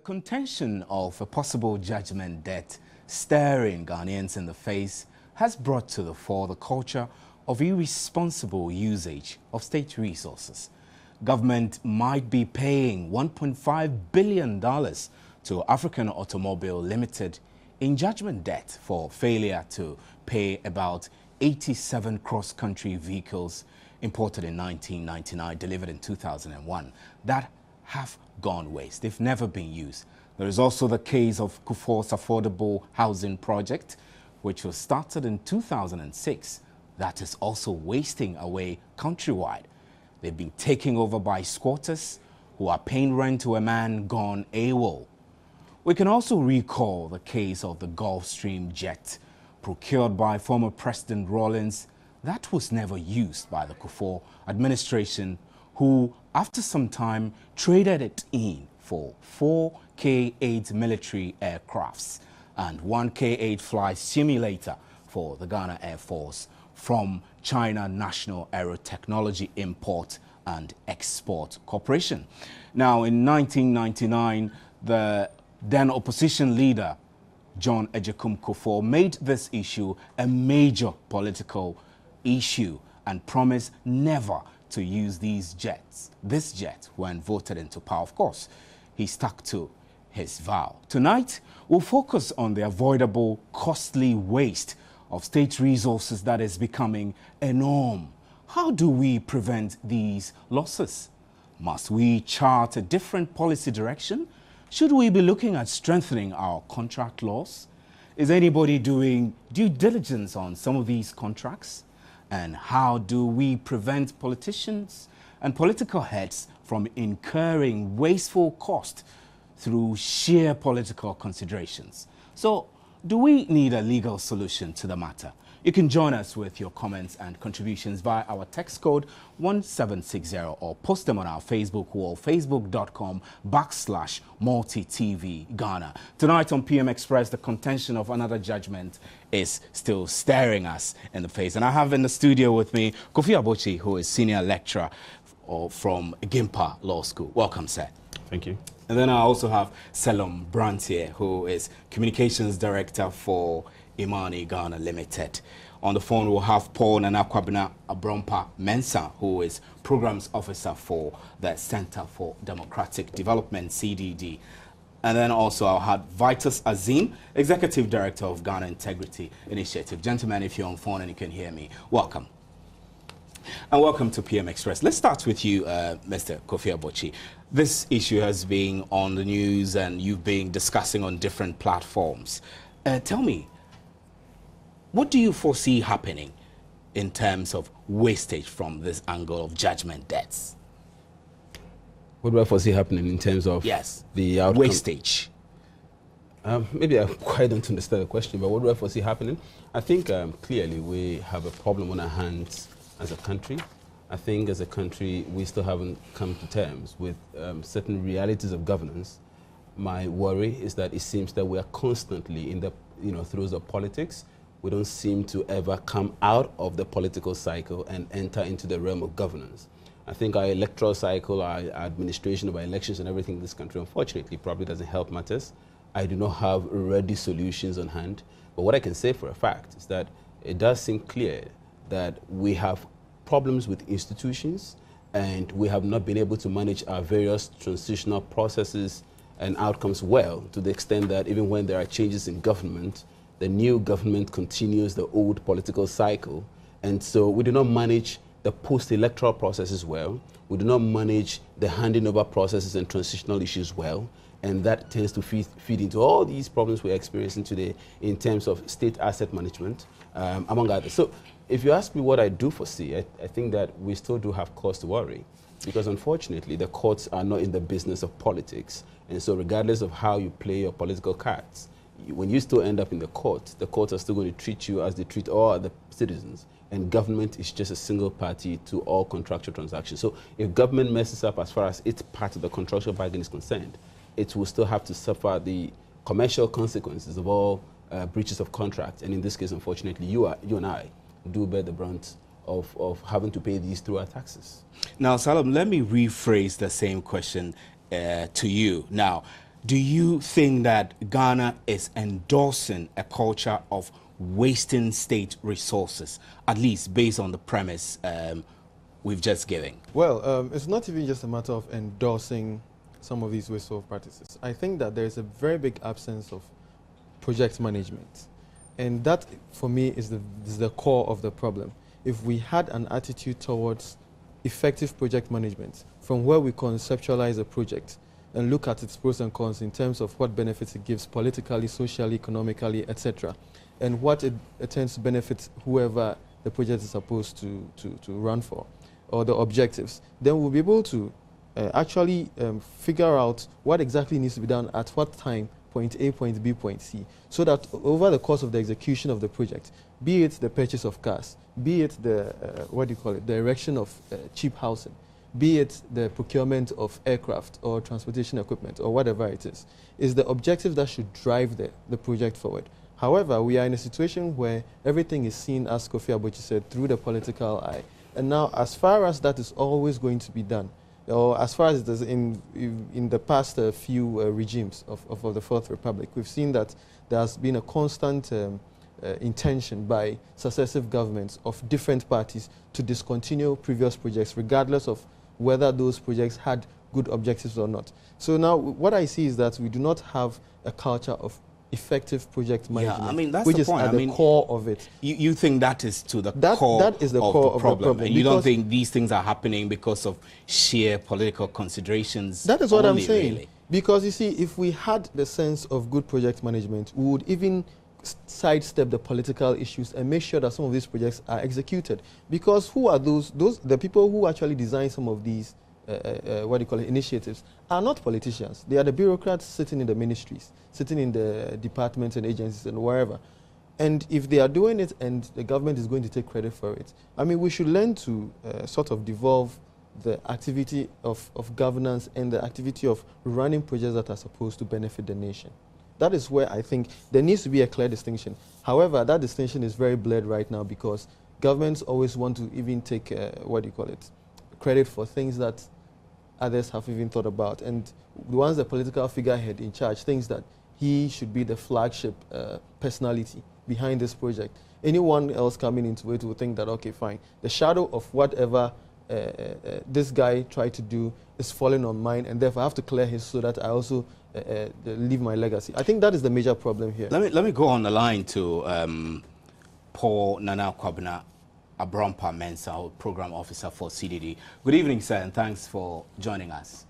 contention of a possible judgment debt staring Ghanaians in the face has brought to the fore the culture of irresponsible usage of state resources. Government might be paying $1.5 billion to African Automobile Limited in judgment debt for failure to pay about 87 cross-country vehicles imported in 1999, delivered in 2001, that have gone waste. They've never been used. There is also the case of Kufuor's affordable housing project, which was started in 2006, that is also wasting away countrywide. They've been taken over by squatters who are paying rent to a man gone AWOL. We can also recall the case of the Gulfstream jet procured by former President Rawlings that was never used by the Kufuor administration, who after some time traded it in for 4 K-8 military aircrafts and 1 K-8 flight simulator for the Ghana Air Force from China National Aerotechnology Import and Export Corporation. Now, in 1999, the then opposition leader, John Agyekum Kufuor, made this issue a major political issue and promised never to use this jet when voted into power. Of course, he stuck to his vow. Tonight, we'll focus on the avoidable, costly waste of state resources that is becoming a norm. How do we prevent these losses? Must we chart a different policy direction? Should we be looking at strengthening our contract laws? Is anybody doing due diligence on some of these contracts? And how do we prevent politicians and political heads from incurring wasteful cost through sheer political considerations? So, do we need a legal solution to the matter? You can join us with your comments and contributions via our text code 1760 or post them on our Facebook wall, facebook.com/MultiTV Ghana. Tonight on PM Express, the contention of another judgment is still staring us in the face. And I have in the studio with me Kofi Abochi, who is senior lecturer from Gimpa Law School. Welcome, sir. Thank you. And then I also have Selom Brantier, who is communications director for Imani Ghana Limited. On the phone, we'll have Paul Nanakwabena Abrompa Mensah, who is programs officer for the Center for Democratic Development, CDD. And then also I'll have Vitus Azim, executive director of Ghana Integrity Initiative. Gentlemen, if you're on phone and you can hear me, welcome. And welcome to PM Express. Let's start with you, Mr. Kofi Abochi. This issue has been on the news and you've been discussing on different platforms. Tell me, what do you foresee happening in terms of wastage from this angle of judgment debts? What do I foresee happening in terms of the outcome? Wastage? Maybe I quite don't understand the question, but what do I foresee happening? I think clearly we have a problem on our hands as a country. I think as a country we still haven't come to terms with certain realities of governance. My worry is that it seems that we are constantly in the throes of politics. We don't seem to ever come out of the political cycle and enter into the realm of governance. I think our electoral cycle, our administration of our elections and everything in this country, unfortunately, probably doesn't help matters. I do not have ready solutions on hand. But what I can say for a fact is that it does seem clear that we have problems with institutions and we have not been able to manage our various transitional processes and outcomes well, to the extent that even when there are changes in government, the new government continues the old political cycle. And so we do not manage the post-electoral processes well. We do not manage the handing over processes and transitional issues well. And that tends to feed into all these problems we're experiencing today in terms of state asset management, among others. So if you ask me what I do foresee, I think that we still do have cause to worry, because unfortunately the courts are not in the business of politics. And so regardless of how you play your political cards, when you still end up in the courts are still going to treat you as they treat all other citizens. And government is just a single party to all contractual transactions. So if government messes up as far as its part of the contractual bargain is concerned, it will still have to suffer the commercial consequences of all breaches of contract. And in this case, unfortunately, you and I do bear the brunt of having to pay these through our taxes. Now, Salam, let me rephrase the same question to you. Now, do you think that Ghana is endorsing a culture of wasting state resources, at least based on the premise we've just given? Well, it's not even just a matter of endorsing some of these wasteful practices. I think that there is a very big absence of project management. And that, for me, is the core of the problem. If we had an attitude towards effective project management, from where we conceptualize a project and look at its pros and cons in terms of what benefits it gives politically, socially, economically, etc., and what it tends to benefit whoever the project is supposed to run for, or the objectives, then we'll be able to actually figure out what exactly needs to be done at what time, point A, point B, point C, so that over the course of the execution of the project, be it the purchase of cars, be it the, the erection of cheap housing, be it the procurement of aircraft or transportation equipment or whatever it is the objective that should drive the project forward. However, we are in a situation where everything is seen, as Kofi Abuchi said, through the political eye. And now, as far as that is always going to be done, or as far as it is in the past few regimes of the Fourth Republic, we've seen that there has been a constant intention by successive governments of different parties to discontinue previous projects, regardless of whether those projects had good objectives or not. So now what I see is that we do not have a culture of effective project management, yeah, I mean, that's which the is point. at the core of it. You think that is to the core, that is the core of the problem, and you don't because think these things are happening because of sheer political considerations? That is what I'm only, saying. really? Because you see, if we had the sense of good project management, we would even sidestep the political issues and make sure that some of these projects are executed. Because who are the people who actually design some of these initiatives are not politicians. They are the bureaucrats sitting in the ministries, sitting in the departments and agencies and wherever. And if they are doing it and the government is going to take credit for it, I mean, we should learn to sort of devolve the activity of governance and the activity of running projects that are supposed to benefit the nation. That is where I think there needs to be a clear distinction. However, that distinction is very blurred right now because governments always want to even take, credit for things that others have even thought about. And once the political figurehead in charge thinks that he should be the flagship personality behind this project, anyone else coming into it will think that, okay, fine, the shadow of whatever this guy tried to do is falling on mine, and therefore I have to clear his so that I also leave my legacy. I think that is the major problem here. Let me go on the line to Paul Nana Kwabena Abrampa Mensah, Program Officer for CDD. Good evening, sir, and thanks for joining us.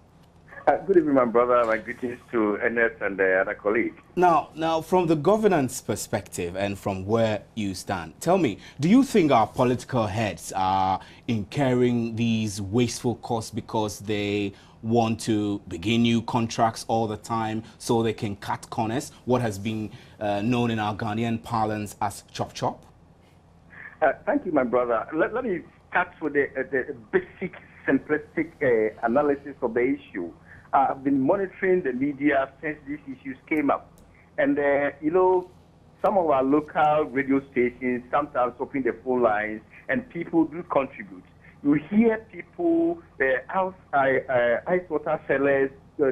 Good evening, my brother. My greetings to Ernest and the other colleague. Now, from the governance perspective and from where you stand, tell me, do you think our political heads are incurring these wasteful costs because they want to begin new contracts all the time so they can cut corners, what has been known in our Ghanaian parlance as chop chop? Thank you, my brother. Let me start with the basic, simplistic analysis of the issue. I've been monitoring the media since these issues came up. And, some of our local radio stations sometimes open the phone lines and people do contribute. You hear people, ice water sellers,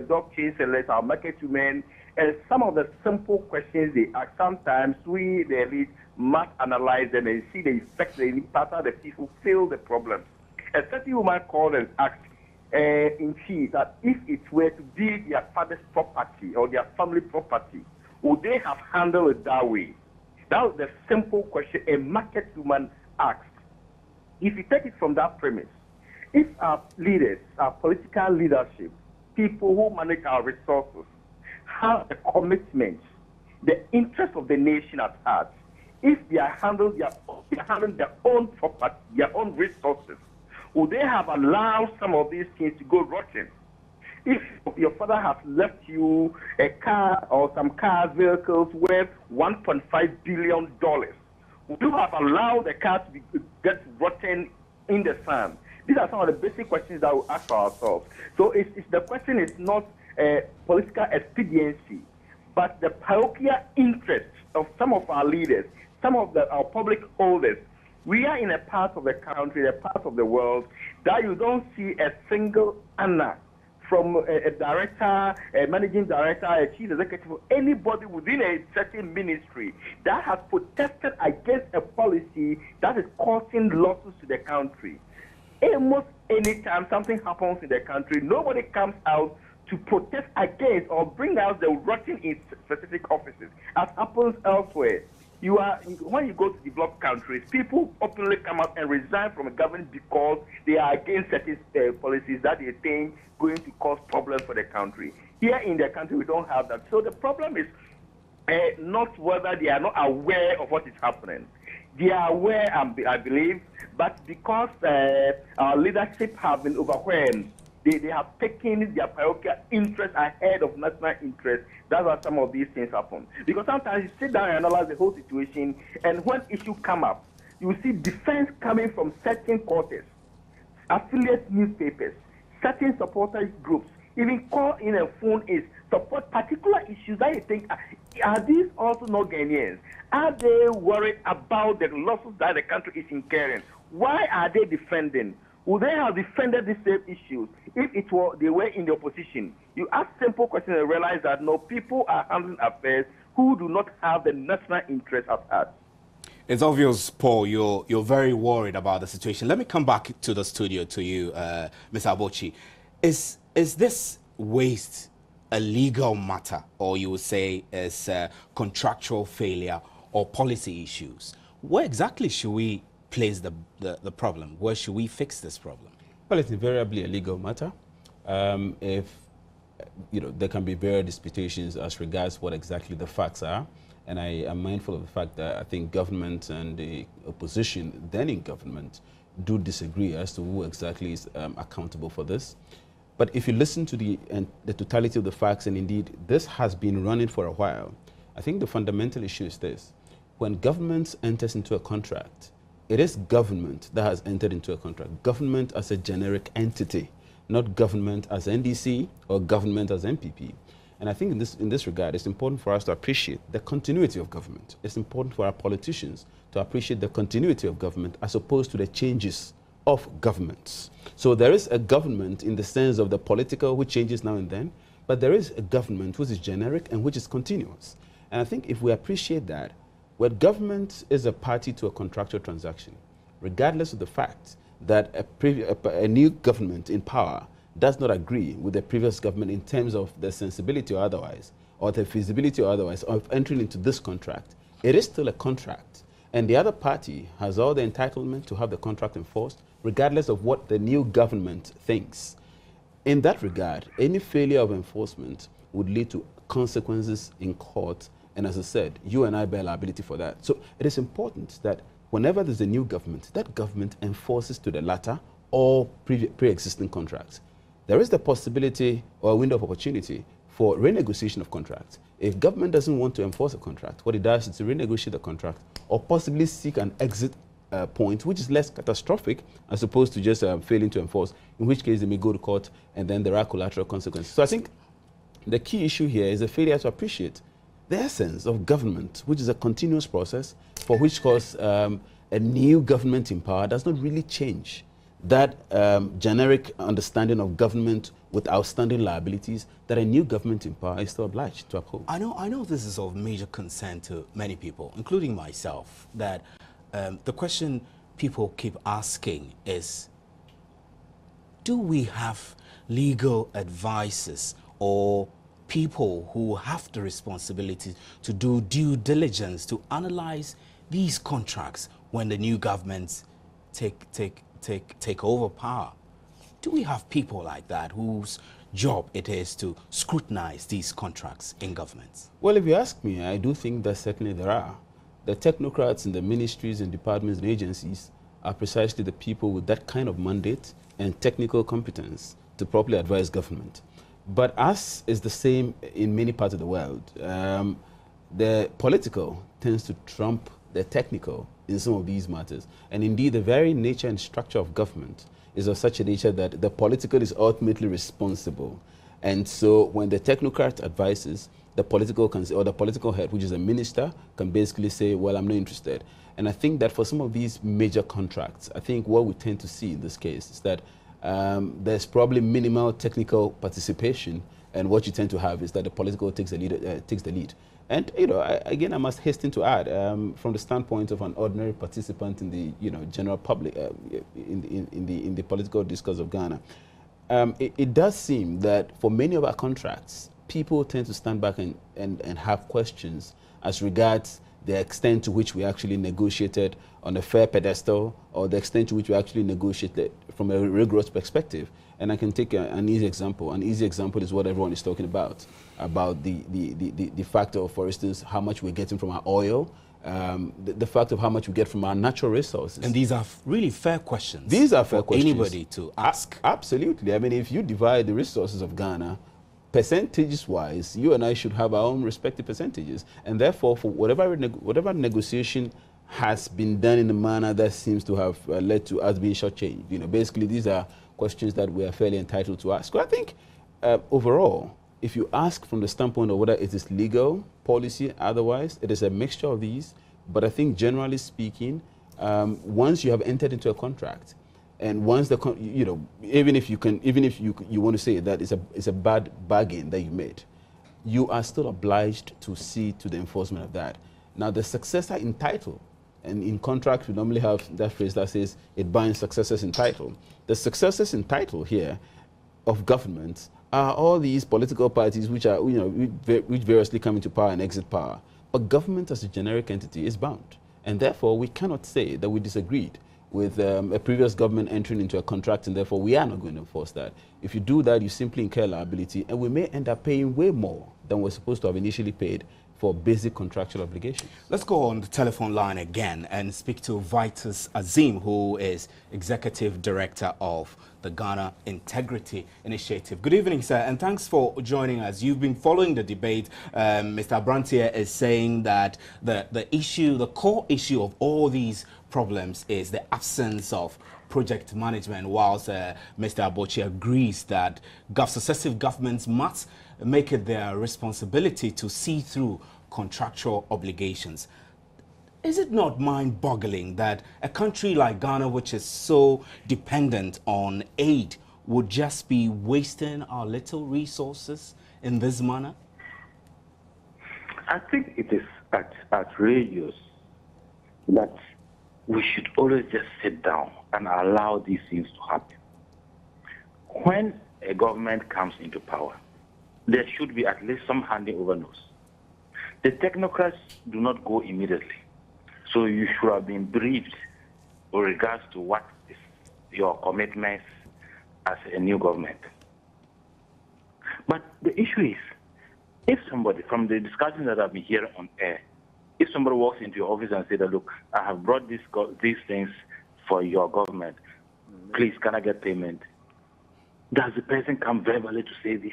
dog chain sellers, our market women, and some of the simple questions they ask. Sometimes we, the elite, must analyze them and see the effect, the impact of the people feel the problem. A certain woman called and asked, in fees that if it were to be their father's property or their family property, would they have handled it that way? That was the simple question a market woman asked. If you take it from that premise, if our leaders, our political leadership, people who manage our resources, have the commitment, the interest of the nation at heart, if they are handling their own property, their own resources, would they have allowed some of these things to go rotten? If your father has left you a car or some cars, vehicles worth $1.5 billion, would you have allowed the car to get rotten in the sun? These are some of the basic questions that we ask ourselves. So the question is not political expediency, but the parochial interest of some of our leaders, some of our public holders. We are in a part of the country, a part of the world, that you don't see a single anna from a director, a managing director, a chief executive, anybody within a certain ministry that has protested against a policy that is causing losses to the country. Almost any time something happens in the country, nobody comes out to protest against or bring out the rotten in specific offices, as happens elsewhere. When you go to developed countries, people openly come out and resign from a government because they are against certain policies that they think going to cause problems for the country. Here in the country, we don't have that. So the problem is not whether they are not aware of what is happening. They are aware, I believe, but because our leadership have been overwhelmed, they have taken their parochial interest ahead of national interest. That's why some of these things happen. Because sometimes you sit down and analyze the whole situation, and when issues come up, you will see defense coming from certain quarters, affiliate newspapers, certain supporters groups, even call in and phone is support particular issues that you think, are these also not Ghanaians? Are they worried about the losses that the country is incurring? Why are they defending? Would they have defended these same issues if they were in the opposition? You ask simple questions and realize that no, people are handling affairs who do not have the national interest at heart. It's obvious, Paul, you're very worried about the situation. Let me come back to the studio to you, Mr. Abochi. Is this waste a legal matter, or you would say is contractual failure or policy issues? Where exactly should we place the problem? Where should we fix this problem? Well, it's invariably a legal matter. If there can be various disputations as regards what exactly the facts are, and I am mindful of the fact that I think government and the opposition then in government do disagree as to who exactly is accountable for this. But if you listen to the totality of the facts, and indeed this has been running for a while, I think the fundamental issue is this: when government enters into a contract, it is government that has entered into a contract. Government as a generic entity, not government as NDC or government as MPP. And I think in this regard, it's important for us to appreciate the continuity of government. It's important for our politicians to appreciate the continuity of government as opposed to the changes of governments. So there is a government in the sense of the political, which changes now and then, but there is a government which is generic and which is continuous. And I think if we appreciate that, when government is a party to a contractual transaction, regardless of the fact that a new government in power does not agree with the previous government in terms of the sensibility or otherwise, or the feasibility or otherwise of entering into this contract, it is still a contract. And the other party has all the entitlement to have the contract enforced, regardless of what the new government thinks. In that regard, any failure of enforcement would lead to consequences in court. And as I said, you and I bear liability for that. So it is important that whenever there's a new government, that government enforces to the latter all pre-existing contracts. There is the possibility or a window of opportunity for renegotiation of contracts. If government doesn't want to enforce a contract, what it does is to renegotiate the contract or possibly seek an exit point, which is less catastrophic as opposed to just failing to enforce, in which case they may go to court and then there are collateral consequences. So I think the key issue here is a failure to appreciate the essence of government, which is a continuous process for which cause a new government in power does not really change that generic understanding of government with outstanding liabilities that a new government in power is still obliged to uphold. I know this is of major concern to many people, including myself, that the question people keep asking is, do we have legal advisors or people who have the responsibility to do due diligence to analyze these contracts when the new governments take over power? Do we have people like that whose job it is to scrutinize these contracts in governments? Well, if you ask me, I do think that certainly there are. The technocrats in the ministries and departments and agencies are precisely the people with that kind of mandate and technical competence to properly advise government. But as is the same in many parts of the world, the political tends to trump the technical in some of these matters. And indeed, the very nature and structure of government is of such a nature that the political is ultimately responsible. And so when the technocrat advises, the political or the political head, which is a minister, can basically say, well, I'm not interested. And I think that for some of these major contracts, I think what we tend to see in this case is that there's probably minimal technical participation, and what you tend to have is that the political takes the lead. And again, I must hasten to add, from the standpoint of an ordinary participant in the general public, in the political discourse of Ghana, it does seem that for many of our contracts, people tend to stand back and have questions as regards the extent to which we actually negotiated on a fair pedestal, or the extent to which we actually negotiated from a rigorous perspective. And I can take an easy example. An easy example is what everyone is talking about the factor of, for instance, how much we're getting from our oil, the fact of how much we get from our natural resources. And these are really fair questions. These are fair questions. Anybody to ask. Absolutely. I mean, if you divide the resources of Ghana, percentage-wise, you and I should have our own respective percentages. And therefore, for whatever negotiation has been done in a manner that seems to have led to us being shortchanged. Basically, these are questions that we are fairly entitled to ask. So I think, overall, if you ask from the standpoint of whether it is legal, policy, otherwise, it is a mixture of these. But I think, generally speaking, once you have entered into a contract, and once even if you want to say that it's a bad bargain that you made, you are still obliged to see to the enforcement of that. Now, the successor in title, and in contracts we normally have that phrase that says it binds successors in title. The successors in title here of government are all these political parties which are which variously come into power and exit power. But government as a generic entity is bound, and therefore we cannot say that we disagreed with a previous government entering into a contract, and therefore we are not going to enforce that. If you do that, you simply incur liability, and we may end up paying way more than we're supposed to have initially paid for basic contractual obligations. Let's go on the telephone line again and speak to Vitus Azim, who is Executive Director of the Ghana Integrity Initiative. Good evening, sir, and thanks for joining us. You've been following the debate. Mr. Abrantier is saying that the core issue of all these problems is the absence of project management, whilst Mr. Abochi agrees that successive governments must make it their responsibility to see through contractual obligations. Is it not mind-boggling that a country like Ghana, which is so dependent on aid, would just be wasting our little resources in this manner? I think it is outrageous that we should always just sit down and allow these things to happen. When a government comes into power, there should be at least some handing over notes. The technocrats do not go immediately. So you should have been briefed with regards to what is your commitments as a new government. But the issue is, if somebody, from the discussions that I've been hearing on air, if somebody walks into your office and says that, look, I have brought these things for your government, please, can I get payment? Does the person come verbally to say this?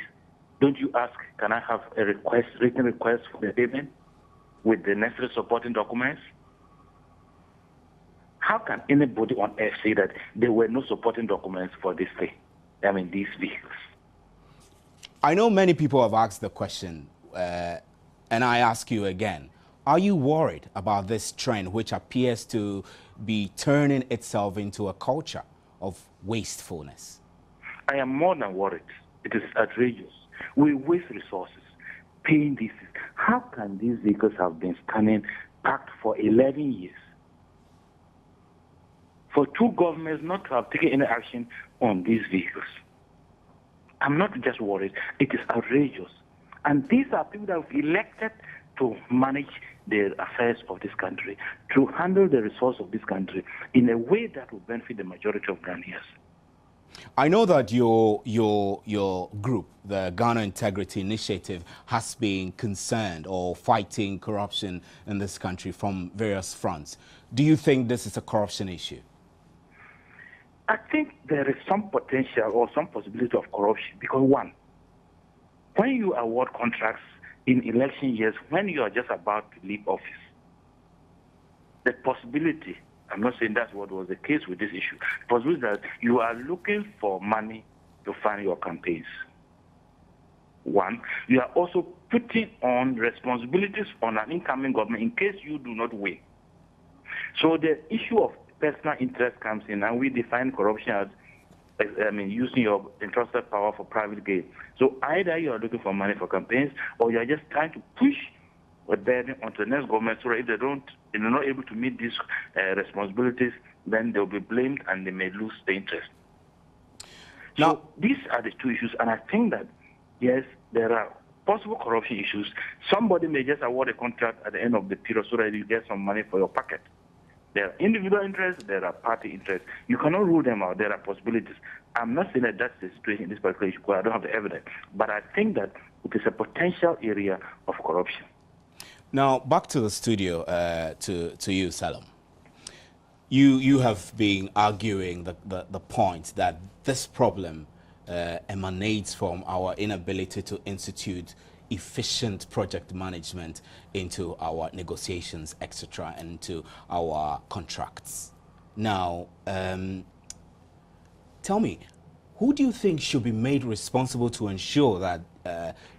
Don't you ask, can I have a written request for the payment with the necessary supporting documents? How can anybody on earth say that there were no supporting documents for this thing? I mean, these vehicles. I know many people have asked the question, and I ask you again. Are you worried about this trend, which appears to be turning itself into a culture of wastefulness? I am more than worried. It is outrageous. We waste resources paying these. How can these vehicles have been standing packed for 11 years? For two governments not to have taken any action on these vehicles. I'm not just worried. It is outrageous. And these are people that have elected to manage the affairs of this country, to handle the resource of this country in a way that will benefit the majority of Ghanaians. I know that your group, the Ghana Integrity Initiative, has been concerned or fighting corruption in this country from various fronts. Do you think this is a corruption issue? I think there is some potential or some possibility of corruption because, one, when you award contracts in election years, when you are just about to leave office, the possibility, I'm not saying that's what was the case with this issue, the possibility that you are looking for money to fund your campaigns. One, you are also putting on responsibilities on an incoming government in case you do not win. So the issue of personal interest comes in, and we define corruption as using your entrusted power for private gain. So either you are looking for money for campaigns, or you are just trying to push a burden onto the next government, so that if they're not able to meet these responsibilities, then they'll be blamed and they may lose the interest. Now, so these are the two issues, and I think that, yes, there are possible corruption issues. Somebody may just award a contract at the end of the period so that you get some money for your pocket. There are individual interests, there are party interests. You cannot rule them out. There are possibilities. I'm not saying that that's the situation in this particular issue, because I don't have the evidence. But I think that it is a potential area of corruption. Now, back to the studio, to you, Salam. You have been arguing the point that this problem emanates from our inability to institute efficient project management into our negotiations, etc., and to our contracts. Now, tell me, who do you think should be made responsible to ensure that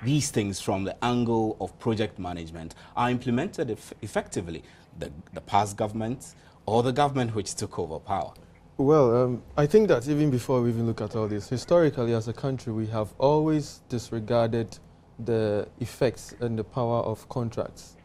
these things from the angle of project management are implemented effectively? The past government or the government which took over power? Well, I think that even before we even look at all this, historically as a country, we have always disregarded the effects and the power of contracts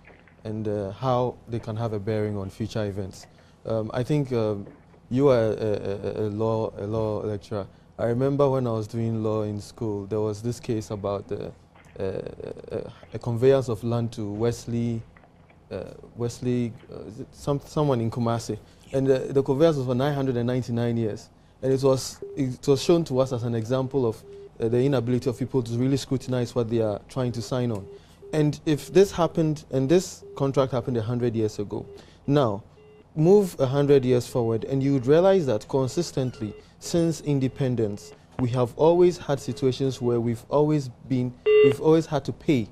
and how they can have a bearing on future events. I think you are a law lecturer. I remember when I was doing law in school, there was this case about a conveyance of land to someone in Kumasi. And the conveyance was for 999 years. And it was shown to us as an example of the inability of people to really scrutinize what they are trying to sign on. And if this happened, and this contract happened 100 years ago, now move 100 years forward, and you would realize that consistently since independence, we have always had situations where we've always had to pay,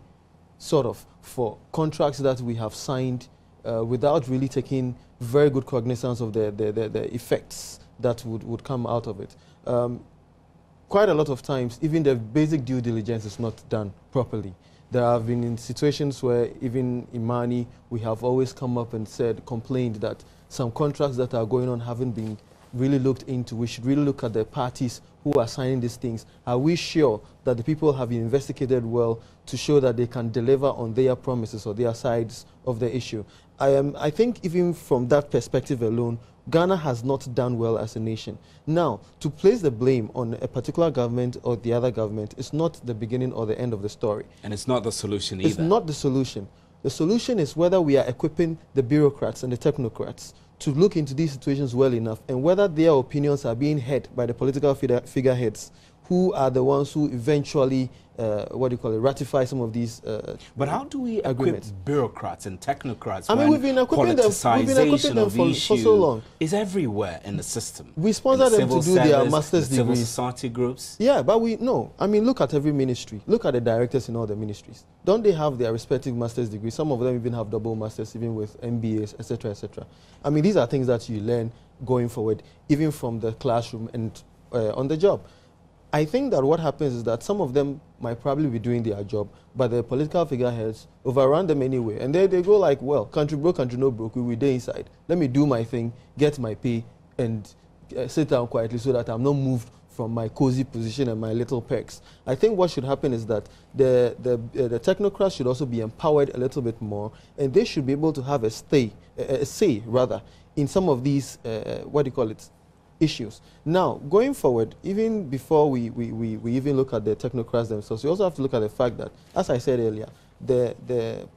sort of, for contracts that we have signed without really taking very good cognizance of the effects that would come out of it. Quite a lot of times, even the basic due diligence is not done properly. There have been in situations where even in Mani, we have always come up and complained that some contracts that are going on haven't been really looked into. We should really look at the parties who are signing these things. Are we sure that the people have been investigated well to show that they can deliver on their promises or their sides of the issue? I think even from that perspective alone, Ghana has not done well as a nation. Now, to place the blame on a particular government or the other government is not the beginning or the end of the story. And it's not the solution either. It's not the solution. The solution is whether we are equipping the bureaucrats and the technocrats to look into these situations well enough, and whether their opinions are being heard by the political figureheads who are the ones who eventually, ratify some of these But how do we agreements. equip bureaucrats and technocrats I mean, we've been equipping them for so long. Is everywhere in the system. We sponsor them to do their master's the civil degrees. society groups. Yeah, but I mean, look at every ministry. Look at the directors in all the ministries. Don't they have their respective master's degrees? Some of them even have double masters, even with MBAs, etc., etc. I mean, these are things that you learn going forward, even from the classroom and on the job. I think that what happens is that some of them might probably be doing their job, but the political figureheads overrun them anyway. And they go like, well, country broke, country no broke, we will stay inside. Let me do my thing, get my pay, and sit down quietly so that I'm not moved from my cozy position and my little perks. I think what should happen is that the technocrats should also be empowered a little bit more, and they should be able to have a say in some of these, issues. Now, going forward, even before we even look at the technocrats themselves, we also have to look at the fact that, as I said earlier, the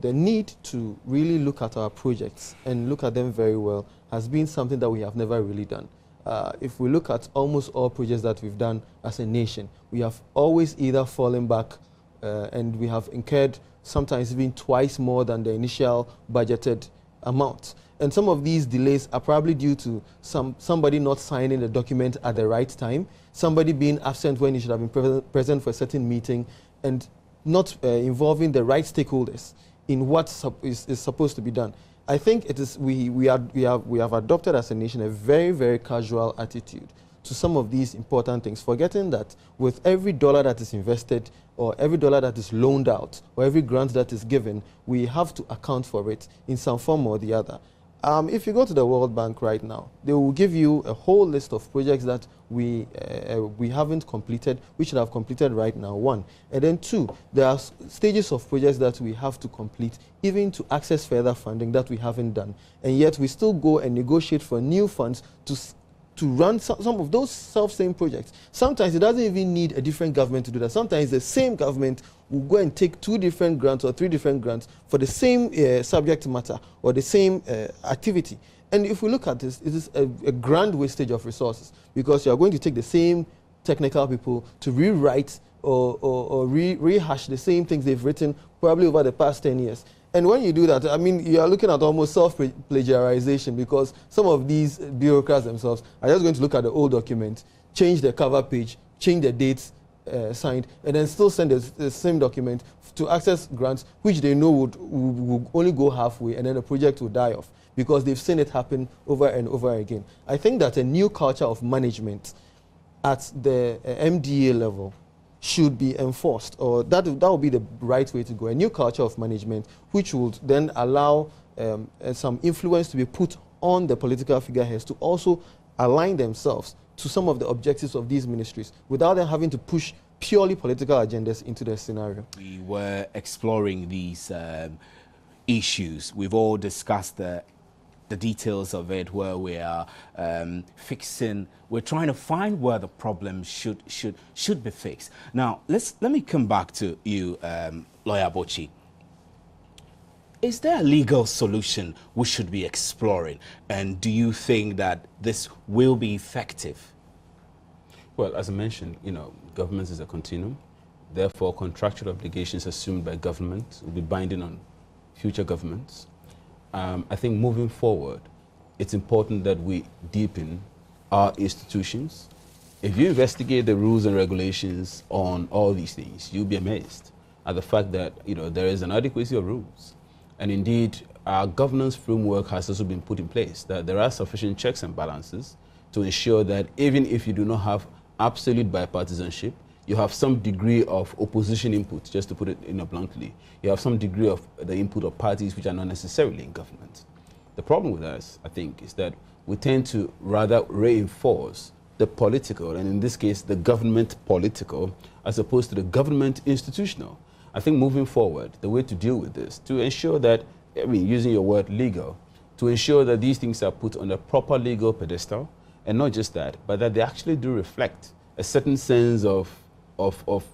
need to really look at our projects and look at them very well has been something that we have never really done. If we look at almost all projects that we've done as a nation, we have always either fallen back and we have incurred sometimes even twice more than the initial budgeted amount. And some of these delays are probably due to somebody not signing the document at the right time, somebody being absent when he should have been present for a certain meeting, and not involving the right stakeholders in what is supposed to be done. I think it is we have adopted as a nation a very, very casual attitude to some of these important things, forgetting that with every dollar that is invested or every dollar that is loaned out or every grant that is given, we have to account for it in some form or the other. If you go to the World Bank right now, they will give you a whole list of projects that we haven't completed, we should have completed right now, 1. And then 2, there are stages of projects that we have to complete, even to access further funding that we haven't done. And yet we still go and negotiate for new funds to run some of those self-same projects. Sometimes it doesn't even need a different government to do that. Sometimes the same government will go and take 2 different grants or 3 different grants for the same subject matter or the same activity. And if we look at this, it is a grand wastage of resources, because you are going to take the same technical people to rewrite or rehash the same things they've written probably over the past 10 years. And when you do that, I mean, you are looking at almost self-plagiarization, because some of these bureaucrats themselves are just going to look at the old document, change the cover page, change the dates signed, and then still send the same document to access grants, which they know would only go halfway, and then the project will die off, because they've seen it happen over and over again. I think that a new culture of management at the MDA level should be enforced, or that would be the right way to go. A new culture of management, which would then allow some influence to be put on the political figureheads to also align themselves to some of the objectives of these ministries, without them having to push purely political agendas into the scenario. We were exploring these issues. We've all discussed the details of it, where we are we're trying to find where the problem should be fixed. Now, let me come back to you, Lawyer Bochi. Is there a legal solution we should be exploring? And do you think that this will be effective? Well, as I mentioned, government is a continuum. Therefore, contractual obligations assumed by government will be binding on future governments. I think moving forward, it's important that we deepen our institutions. If you investigate the rules and regulations on all these things, you'll be amazed at the fact that there is an adequacy of rules. And indeed, our governance framework has also been put in place, that there are sufficient checks and balances to ensure that even if you do not have absolute bipartisanship, you have some degree of opposition input, just to put it bluntly. You have some degree of the input of parties which are not necessarily in government. The problem with us, I think, is that we tend to rather reinforce the political, and in this case, the government political, as opposed to the government institutional. I think moving forward, the way to deal with this, to ensure that, using your word legal, to ensure that these things are put on a proper legal pedestal, and not just that, but that they actually do reflect a certain sense of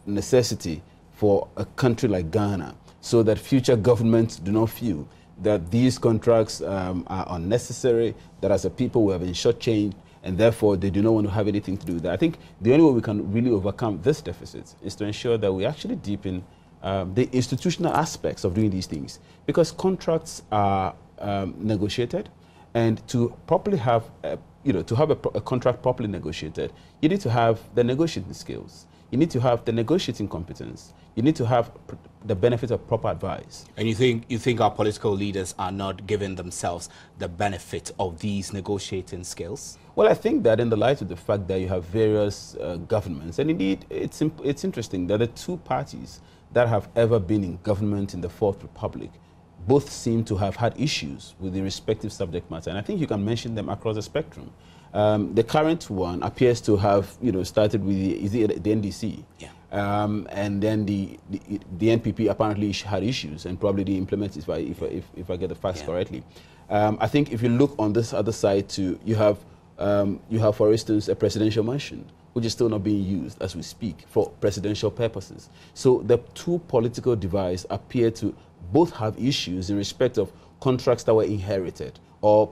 necessity for a country like Ghana, so that future governments do not feel that these contracts are unnecessary, that as a people we have been shortchanged, and therefore they do not want to have anything to do with that. I think the only way we can really overcome this deficit is to ensure that we actually deepen the institutional aspects of doing these things, because contracts are negotiated, and to properly have to have a contract properly negotiated, you need to have the negotiating skills. You need to have the negotiating competence. You need to have the benefit of proper advice. And you think our political leaders are not giving themselves the benefit of these negotiating skills? Well, I think that in the light of the fact that you have various governments, and indeed it's interesting that the 2 parties that have ever been in government in the Fourth Republic both seem to have had issues with the respective subject matter. And I think you can mention them across the spectrum. The current one appears to have, started with the NDC. Yeah. And then the NPP apparently had issues and probably didn't implement it, if I get the facts correctly. I think if you look on this other side too, you have, for instance, a presidential mansion, which is still not being used as we speak for presidential purposes. So the 2 political divides appear to both have issues in respect of contracts that were inherited, or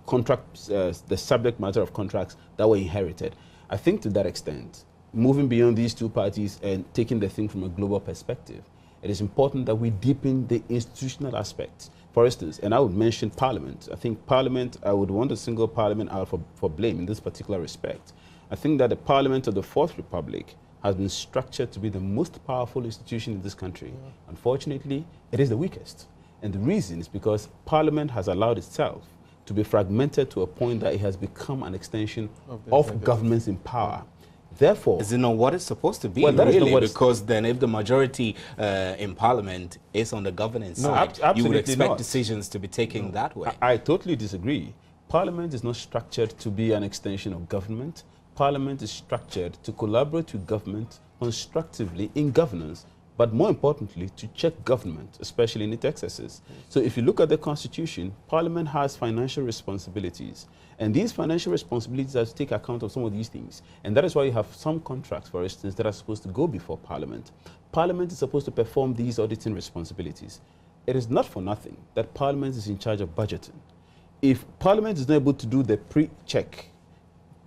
contracts, the subject matter of contracts that were inherited. I think to that extent, moving beyond these 2 parties and taking the thing from a global perspective, it is important that we deepen the institutional aspects. For instance, and I would mention Parliament. I think Parliament, I would want to single Parliament out for blame in this particular respect. I think that the Parliament of the Fourth Republic has been structured to be the most powerful institution in this country. Yeah. Unfortunately, it is the weakest. And the reason is because Parliament has allowed itself to be fragmented to a point that it has become an extension of governments in power. Therefore, is it not what it's supposed to be, well, that is not really? what it's- Because then if the majority in Parliament is on the governance side, you would absolutely expect not. decisions to be taken that way. I totally disagree. Parliament is not structured to be an extension of government. Parliament is structured to collaborate with government constructively in governance, but more importantly, to check government, especially in its excesses. So if you look at the Constitution, Parliament has financial responsibilities. And these financial responsibilities have to take account of some of these things. And that is why you have some contracts, for instance, that are supposed to go before Parliament. Parliament is supposed to perform these auditing responsibilities. It is not for nothing that Parliament is in charge of budgeting. If Parliament is not able to do the pre-check,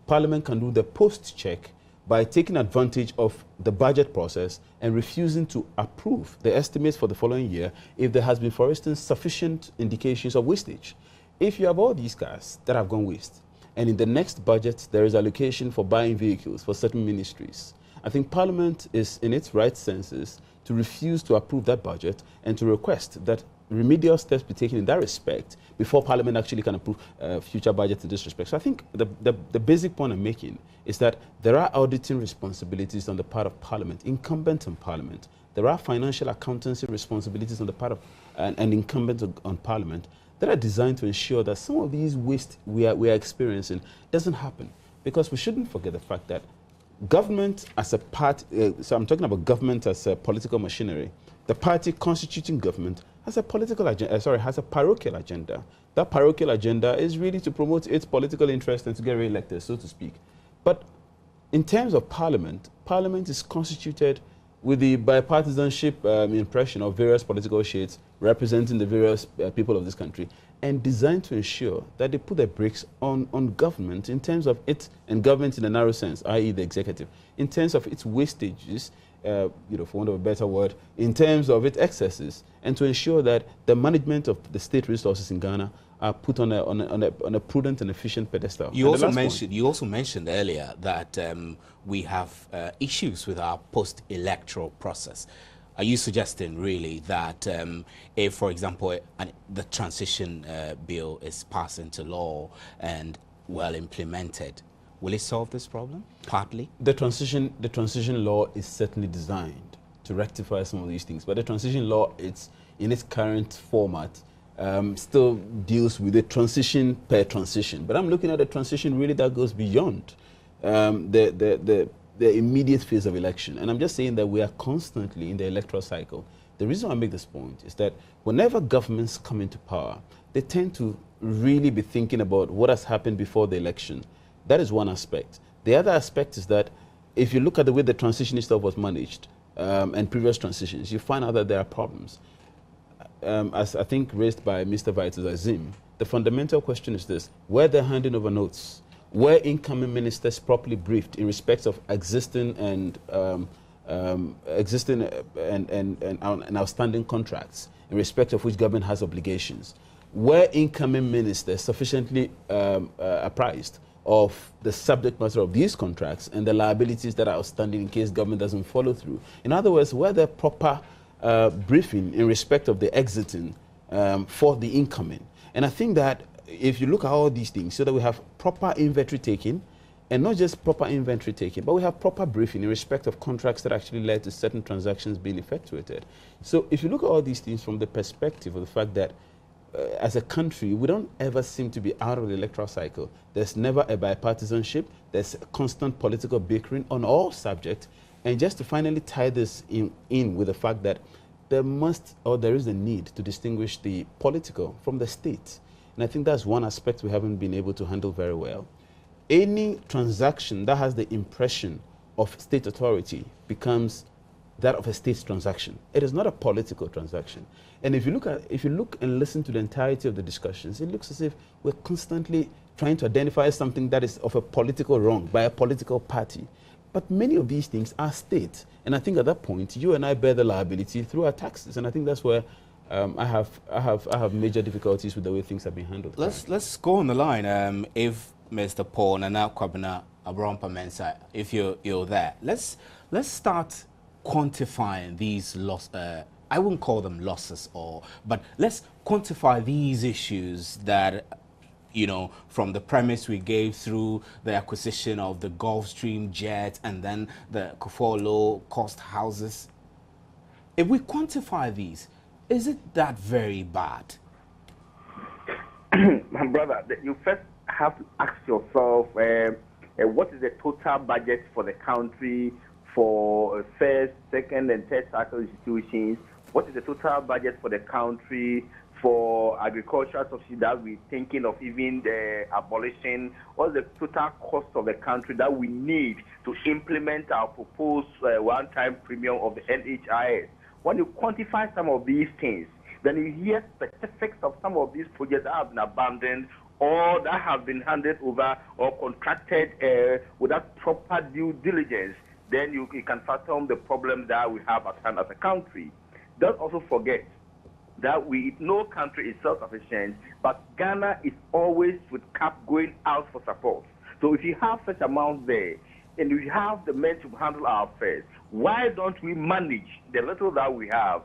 Parliament can do the post-check by taking advantage of the budget process and refusing to approve the estimates for the following year if there has been, for instance, sufficient indications of wastage. If you have all these cars that have gone waste, and in the next budget there is allocation for buying vehicles for certain ministries, I think Parliament is in its right senses to refuse to approve that budget and to request that remedial steps be taken in that respect before Parliament actually can approve future budgets in this respect. So I think the basic point I'm making is that there are auditing responsibilities on the part of Parliament, incumbent on Parliament. There are financial accountancy responsibilities on the part of and incumbent on Parliament that are designed to ensure that some of these waste we are experiencing doesn't happen. Because we shouldn't forget the fact that government as a part, so I'm talking about government as a political machinery, the party constituting government has a political agenda, has a parochial agenda. That parochial agenda is really to promote its political interest and to get re-elected, so to speak. But in terms of Parliament, Parliament is constituted with the bipartisanship impression of various political shades representing the various people of this country, and designed to ensure that they put their brakes on government in terms of it, and government in a narrow sense, i.e. the executive, in terms of its wastages, for want of a better word, in terms of its excesses, and to ensure that the management of the state resources in Ghana are put on a prudent and efficient pedestal. You also mentioned earlier that we have issues with our post-electoral process. Are you suggesting really that if, for example, the transition bill is passed into law and well implemented, will it solve this problem? Partly? The transition law is certainly designed to rectify some of these things, but the transition law, it's in its current format, still deals with the transition per transition. But I'm looking at a transition really that goes beyond the immediate phase of election. And I'm just saying that we are constantly in the electoral cycle. The reason I make this point is that whenever governments come into power, they tend to really be thinking about what has happened before the election. That is one aspect. The other aspect is that if you look at the way the transition itself was managed and previous transitions, you find out that there are problems. As I think raised by Mr. Vitus Azim, the fundamental question is this: were they handing over notes? Were incoming ministers properly briefed in respect of existing and outstanding contracts in respect of which government has obligations? Were incoming ministers sufficiently apprised of the subject matter of these contracts and the liabilities that are outstanding in case government doesn't follow through? In other words, were there proper briefing in respect of the exiting for the incoming? And I think that if you look at all these things, so that we have proper inventory taking, and not just proper inventory taking, but we have proper briefing in respect of contracts that actually led to certain transactions being effectuated. So if you look at all these things from the perspective of the fact that as a country, we don't ever seem to be out of the electoral cycle. There's never a bipartisanship. There's a constant political bickering on all subjects. And just to finally tie this in with the fact that there is a need to distinguish the political from the state. And I think that's one aspect we haven't been able to handle very well. Any transaction that has the impression of state authority becomes that of a state transaction. It is not a political transaction. And if you look and listen to the entirety of the discussions, it looks as if we're constantly trying to identify something that is of a political wrong by a political party. But many of these things are state. And I think at that point, you and I bear the liability through our taxes. And I think that's where I have major difficulties with the way things have been handled. Let's go on the line. If Mr. Paul Nana Kwabena Abraham Mensa, if you're there, let's start quantifying these losses. I wouldn't call them losses, but let's quantify these issues that you know, from the premise we gave through the acquisition of the Gulfstream jet and then the Kufuor low-cost houses. If we quantify these, is it that very bad? My brother, you first have to ask yourself, what is the total budget for the country for first, second, and third cycle institutions? What is the total budget for the country for agricultural subsidies that we're thinking of even the abolition? What's the total cost of the country that we need to implement our proposed one-time premium of the NHIS? When you quantify some of these things, then you hear specifics of some of these projects that have been abandoned or that have been handed over or contracted without proper due diligence, then you can fathom the problem that we have at hand as a country. Don't also forget that no country is self-sufficient, but Ghana is always with CAP going out for support. So if you have such amounts there, and we have the men to handle our affairs, why don't we manage the little that we have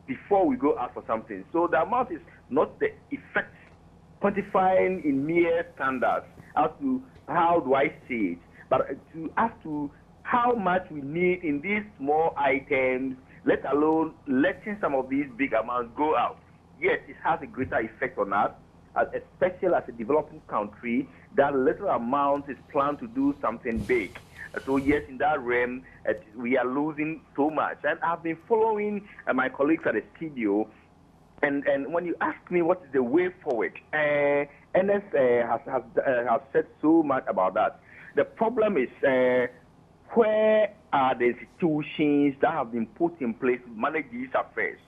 before we go out for something? So the amount is not the effect, quantifying in mere standards as to how do I see it, but as to how much we need in these small items, let alone letting some of these big amounts go out. Yes, it has a greater effect on us, especially as a developing country. That little amount is planned to do something big. So yes, in that realm, we are losing so much. And I've been following my colleagues at the studio, and when you ask me what is the way forward, NS has said so much about that. The problem is where are the institutions that have been put in place to manage these affairs?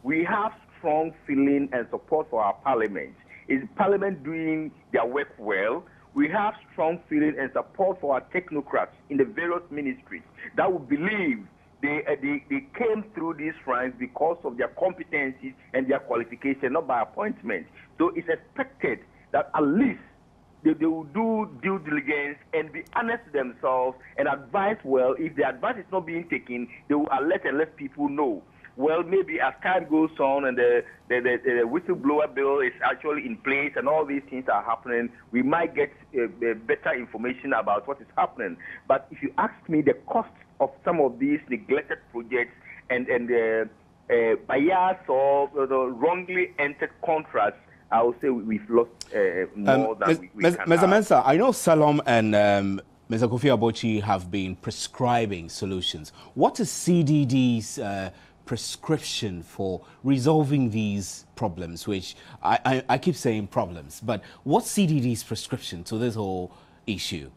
We have strong feeling and support for our parliament. Is Parliament doing their work well? We have strong feeling and support for our technocrats in the various ministries that will believe they came through these ranks because of their competencies and their qualification, not by appointment. So it's expected that at least they will do due diligence and be honest to themselves and advise well. If the advice is not being taken, they will alert and let people know. Well, maybe as time goes on and the whistleblower bill is actually in place and all these things are happening, we might get better information about what is happening. But if you ask me the cost of some of these neglected projects and bias or the wrongly entered contracts, I would say we've lost more than we can Mr. have. Mensah, I know Salom and Mr. Kofi Abochi have been prescribing solutions. What is CDD's prescription for resolving these problems, which I keep saying problems, but what's CDD's prescription to this whole issue?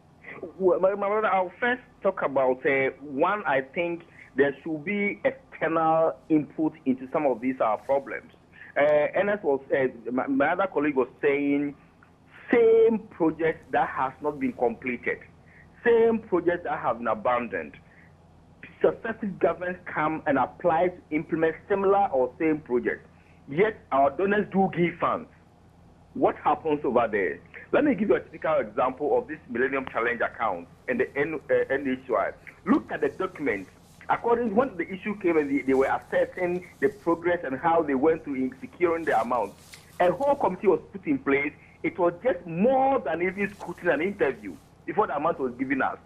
Well, my brother, I'll first talk about one. I think there should be external input into some of these problems. NS was, my other colleague was saying, same projects that has not been completed, same projects that have been abandoned. Successive governments come and apply to implement similar or same projects. Yet our donors do give funds. What happens over there? Let me give you a typical example of this Millennium Challenge account and the NHI. Look at the documents. According to when the issue came and they were assessing the progress and how they went to securing the amount, a whole committee was put in place. It was just more than even scrutiny and interview before the amount was given us.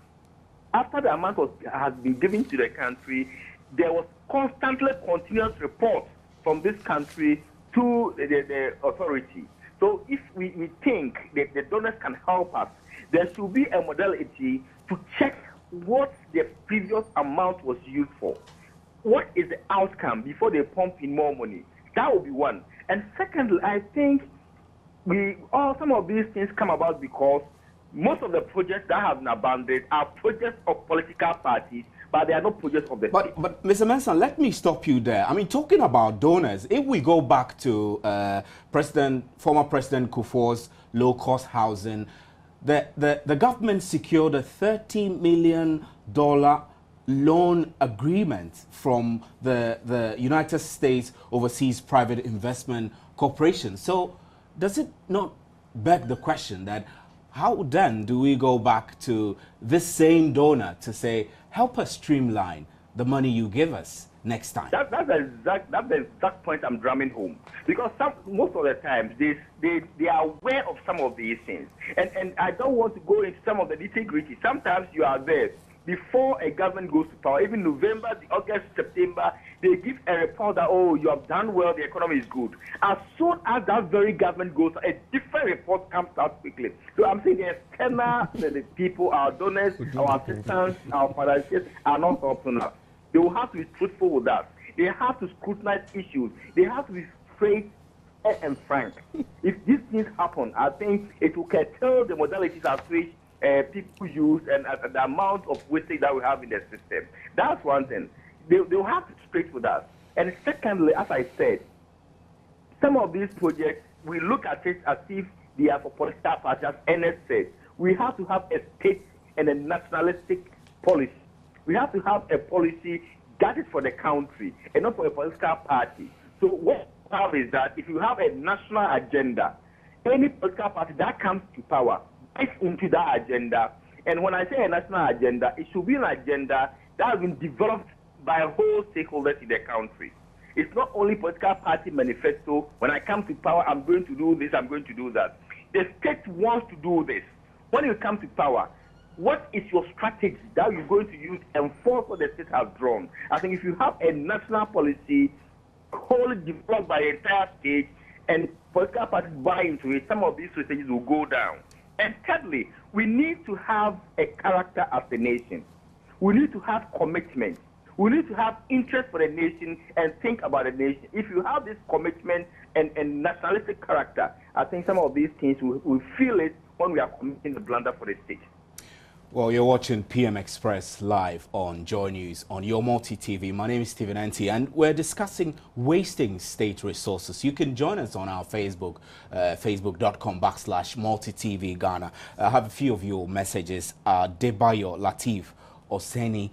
After the amount has been given to the country, there was constantly continuous reports from this country to the authority. So if we think that the donors can help us, there should be a modality to check what the previous amount was used for. What is the outcome before they pump in more money? That would be one. And secondly, I think some of these things come about because most of the projects that have been abandoned are projects of political parties, but they are not projects of the state. But Mr. Mensah, let me stop you there. I mean, talking about donors, if we go back to former President Kufuor's low-cost housing, the government secured a $30 million loan agreement from the United States Overseas Private Investment Corporation. So does it not beg the question that how then do we go back to this same donor to say, help us streamline the money you give us next time? That's the exact point I'm drumming home. Because most of the times they are aware of some of these things. And I don't want to go into some of the nitty-gritty. Sometimes you are there before a government goes to power, even November, August, September, they give a report that, oh, you have done well, the economy is good. As soon as that very government goes, a different report comes out quickly. So I'm saying the external, the people, our donors, our assistants, our financiers are not helping us. They will have to be truthful with us. They have to scrutinize issues. They have to be straight and frank. If these things happen, I think it will curtail the modalities as which people use and the amount of wastage that we have in the system. That's one thing. They will have to be straight with us. And secondly, as I said, some of these projects, we look at it as if they are for political parties, as Ernest said. We have to have a state and a nationalistic policy. We have to have a policy that is for the country and not for a political party. So what we have is that if you have a national agenda, any political party that comes to power fits into that agenda. And when I say a national agenda, it should be an agenda that has been developed by whole stakeholders in the country. It's not only political party manifesto. When I come to power, I'm going to do this, I'm going to do that. The state wants to do this. When you come to power, what is your strategy that you're going to use to enforce what the state has drawn? I think if you have a national policy wholly developed by the entire state and political parties buy into it, some of these strategies will go down. And thirdly, we need to have a character as a nation. We need to have commitment. We need to have interest for the nation and think about the nation. If you have this commitment and nationalistic character, I think some of these things we feel it when we are committing the blunder for the state. Well, you're watching PM Express live on Joy News on your multi-TV. My name is Stephen Enti, and we're discussing wasting state resources. You can join us on our Facebook, facebook.com/multi-TV Ghana. I have a few of your messages. Debayo Latif Oseni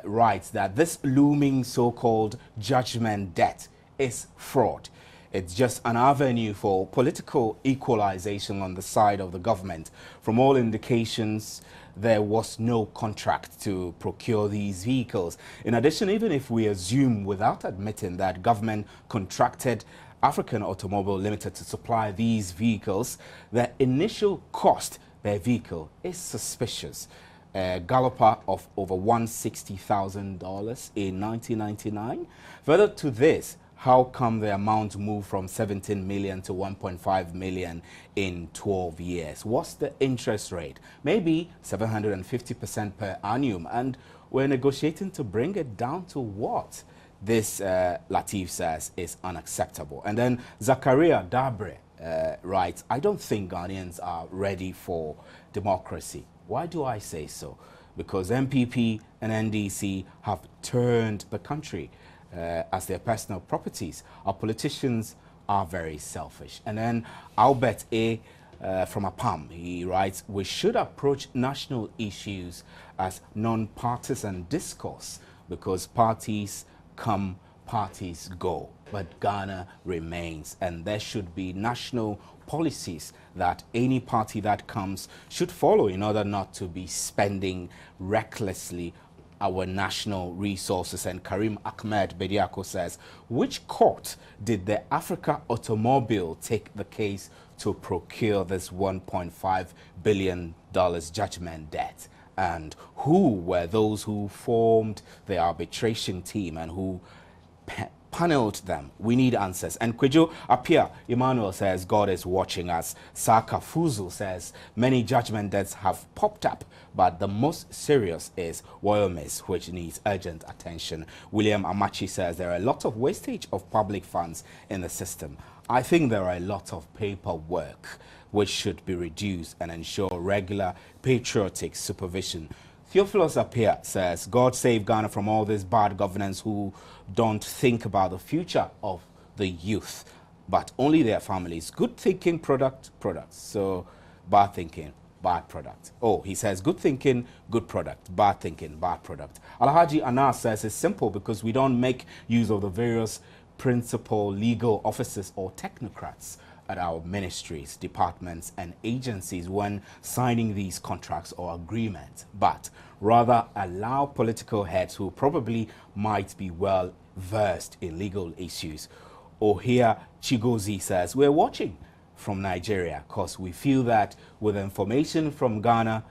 writes that this looming so-called judgment debt is fraud. It's just an avenue for political equalization on the side of the government. From all indications, there was no contract to procure these vehicles. In addition, even if we assume without admitting that government contracted African Automobile Limited to supply these vehicles, the initial cost per vehicle is suspicious. A galloper of over $160,000 in 1999. Further to this, how come the amount moved from 17 million to 1.5 million in 12 years? What's the interest rate? Maybe 750% per annum, and we're negotiating to bring it down to what? This, Latif says, is unacceptable. And then Zakaria Dabre writes, I don't think Ghanaians are ready for democracy. Why do I say so? Because MPP and NDC have turned the country as their personal properties. Our politicians are very selfish. And then Albert A. From APAM, he writes, we should approach national issues as non-partisan discourse because parties come, parties go. But Ghana remains, and there should be national policies that any party that comes should follow in order not to be spending recklessly our national resources. And Karim Ahmed Bediako says, which court did the Africa Automobile take the case to procure this $1.5 billion judgment debt? And who were those who formed the arbitration team and who paneled them? We need answers. And Kwejo Apia Emmanuel says, God is watching us. Saka Fuzu says, many judgment debts have popped up, but the most serious is Royal Miss, which needs urgent attention. William Amachi says, there are a lot of wastage of public funds in the system. I think there are a lot of paperwork which should be reduced and ensure regular patriotic supervision. Theophilus Apia says, God save Ghana from all this bad governance who don't think about the future of the youth, but only their families. Good thinking, products. So bad thinking, bad product. Oh, he says, good thinking, good product. Bad thinking, bad product. Alhaji Anas says it's simple because we don't make use of the various principal legal officers or technocrats. at our ministries, departments, and agencies when signing these contracts or agreements, but rather allow political heads who probably might be well versed in legal issues. Ohia Chigozie says, we're watching from Nigeria because we feel that with information from Ghana,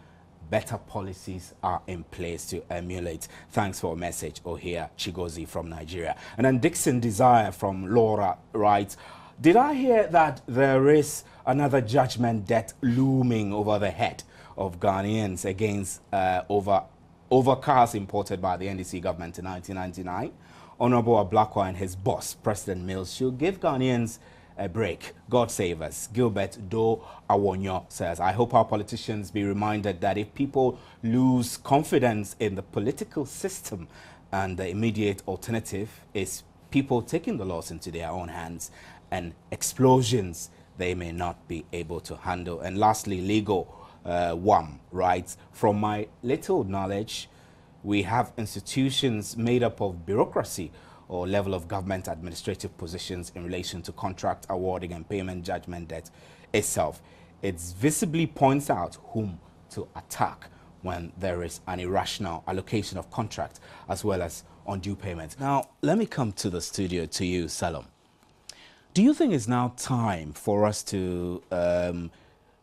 better policies are in place to emulate. Thanks for a message, Ohia Chigozie from Nigeria. And then Dixon Desire from Laura writes, did I hear that there is another judgment debt looming over the head of Ghanaians against over cars imported by the NDC government in 1999? Honorable Ablakwa and his boss, President Mills, should give Ghanaians a break. God save us. Gilbert Do Awonyo says, I hope our politicians be reminded that if people lose confidence in the political system and the immediate alternative is people taking the laws into their own hands and explosions they may not be able to handle. And lastly, Legal Wam writes, from my little knowledge, we have institutions made up of bureaucracy or level of government administrative positions in relation to contract awarding and payment judgment debt itself. It visibly points out whom to attack when there is an irrational allocation of contract as well as undue payments. Now, let me come to the studio to you, Salom. Do you think it's now time for us to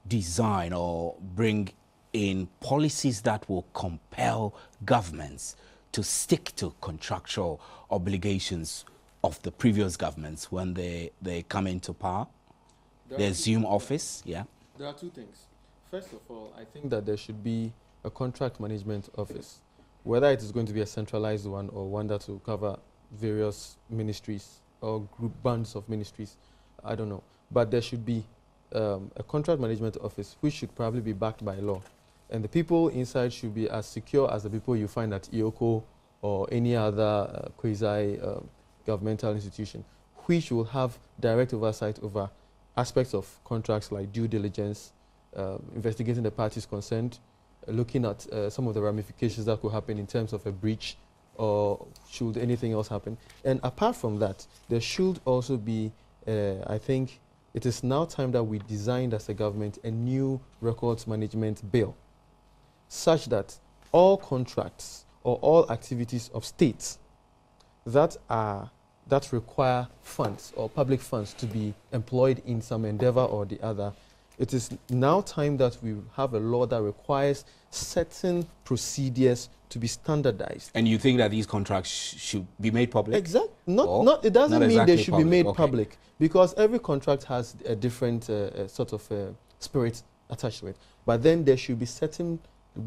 design or bring in policies that will compel governments to stick to contractual obligations of the previous governments when they come into power? They assume office, yeah? There are two things. First of all, I think that there should be a contract management office, whether it is going to be a centralized one or one that will cover various ministries or group bands of ministries, I don't know. But there should be a contract management office which should probably be backed by law. And the people inside should be as secure as the people you find at IOCO or any other quasi-governmental institution, which will have direct oversight over aspects of contracts like due diligence, investigating the parties concerned, looking at some of the ramifications that could happen in terms of a breach or should anything else happen. And apart from that, there should also be, I think, it is now time that we designed as a government a new records management bill, such that all contracts or all activities of states that require funds or public funds to be employed in some endeavor or the other, it is now time that we have a law that requires certain procedures to be standardized. And you think that these contracts should be made public? Exactly. It doesn't mean exactly they should be made okay. public, because every contract has a different sort of spirit attached to it. But then there should be certain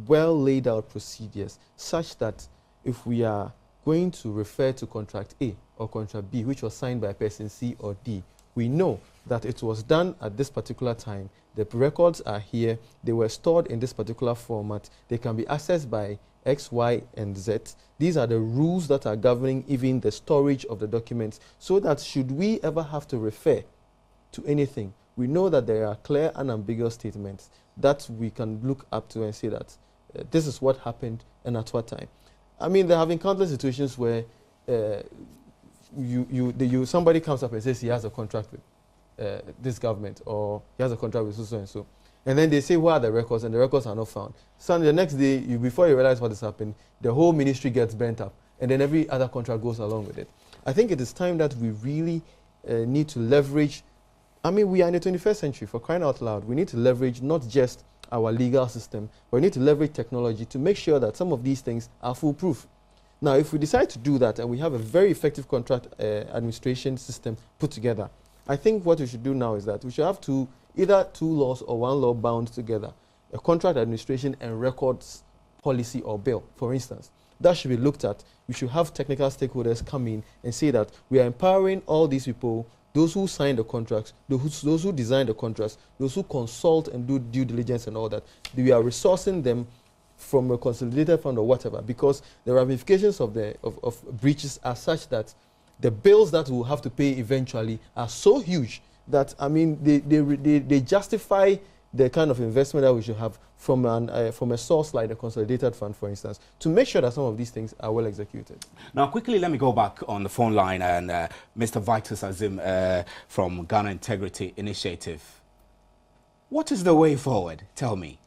well laid out procedures such that if we are going to refer to contract A or contract B, which was signed by person C or D, we know that it was done at this particular time. The records are here. They were stored in this particular format. They can be accessed by X, Y, and Z. These are the rules that are governing even the storage of the documents, so that should we ever have to refer to anything, we know that there are clear and ambiguous statements that we can look up to and say that this is what happened and at what time. I mean, there have been countless situations where somebody comes up and says he has a contract with this government, or he has a contract with so and so. And then they say, where are the records? And the records are not found. So the next day, before you realize what has happened, the whole ministry gets burnt up. And then every other contract goes along with it. I think it is time that we really need to leverage. I mean, we are in the 21st century, for crying out loud. We need to leverage not just our legal system, but we need to leverage technology to make sure that some of these things are foolproof. Now, if we decide to do that and we have a very effective contract administration system put together, I think what we should do now is that we should have either two laws or one law bound together, a contract administration and records policy or bill, for instance. That should be looked at. We should have technical stakeholders come in and say that we are empowering all these people, those who sign the contracts, those who design the contracts, those who consult and do due diligence and all that. We are resourcing them from a consolidated fund or whatever, because the ramifications of breaches are such that the bills that we'll have to pay eventually are so huge that, I mean, they justify the kind of investment that we should have from a source like the Consolidated Fund, for instance, to make sure that some of these things are well executed. Now, quickly, let me go back on the phone line and Mr. Vitus Azim from Ghana Integrity Initiative. What is the way forward? Tell me.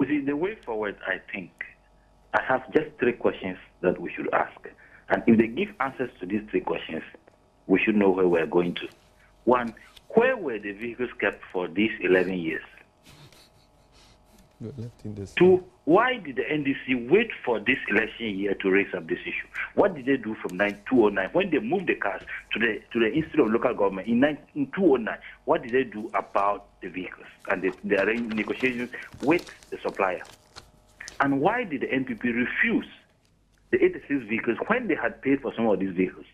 You see, the way forward, I think, I have just 3 questions that we should ask. And if they give answers to these 3 questions, we should know where we're going to. 1, where were the vehicles kept for these 11 years? 2, why did the NDC wait for this election year to raise up this issue? What did they do from 2009 when they moved the cars to the Institute of Local Government in 2009? What did they do about the vehicles and the negotiations with the supplier? And why did the NPP refuse the 86 vehicles when they had paid for some of these vehicles?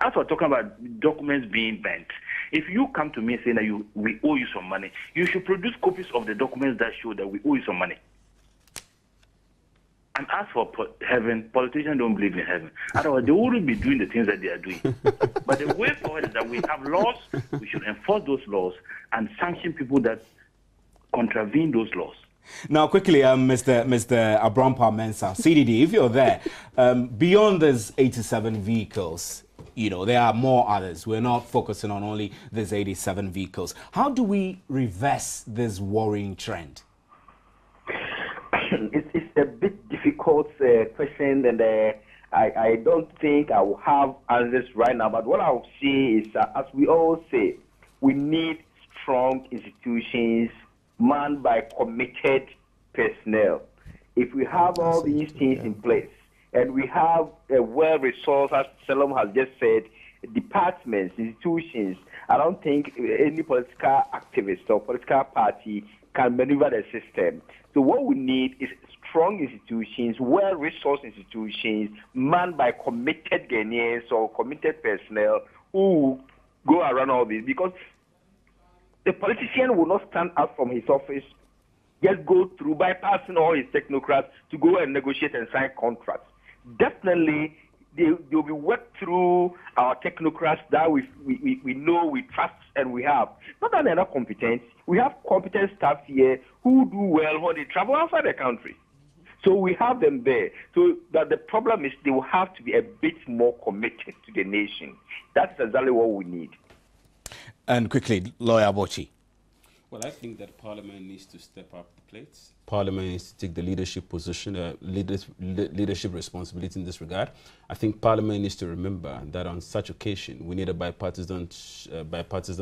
As we're talking about documents being bent, if you come to me saying that we owe you some money, you should produce copies of the documents that show that we owe you some money. And as for heaven, politicians don't believe in heaven. Otherwise, they wouldn't be doing the things that they are doing. But the way forward is that we have laws, we should enforce those laws and sanction people that contravene those laws. Now, quickly, Mr. Abrampa Mensah, CDD, if you're there, beyond these 87 vehicles, you know, there are more others. We're not focusing on only these 87 vehicles. How do we reverse this worrying trend? It's a bit difficult question, and I don't think I will have answers right now. But what I will say is, as we all say, we need strong institutions manned by committed personnel. If we have all these things in place, and we have a well-resourced, as Salom has just said, departments, institutions, I don't think any political activist or political party can maneuver the system. So what we need is strong institutions, well-resourced institutions, manned by committed Ghanaians or committed personnel who go around all this. Because the politician will not stand up from his office, just go through bypassing all his technocrats to go and negotiate and sign contracts. Definitely, they'll be worked through our technocrats that we know, we trust, and we have. Not that they're not competent. We have competent staff here who do well when they travel outside the country. So we have them there. So that the problem is they will have to be a bit more committed to the nation. That's exactly what we need. And quickly, Lawyer Bochi. Well, I think that Parliament needs to step up the plates. Parliament needs to take the leadership position, leadership responsibility in this regard. I think Parliament needs to remember that on such occasion, we need a bipartisan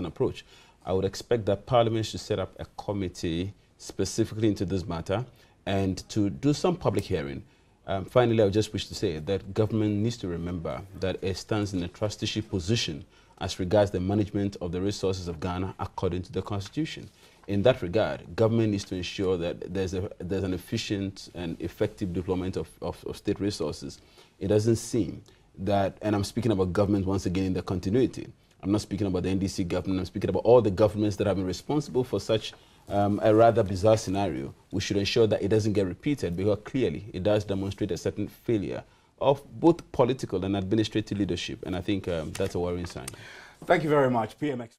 approach. I would expect that Parliament should set up a committee specifically into this matter and to do some public hearing. Finally, I would just wish to say that government needs to remember that it stands in a trusteeship position as regards the management of the resources of Ghana according to the Constitution. In that regard, government needs to ensure that there's an efficient and effective deployment of state resources. It doesn't seem that, and I'm speaking about government once again in the continuity, I'm not speaking about the NDC government, I'm speaking about all the governments that have been responsible for such a rather bizarre scenario. We should ensure that it doesn't get repeated, because clearly it does demonstrate a certain failure of both political and administrative leadership, and I think that's a worrying sign. Thank you very much, PMX.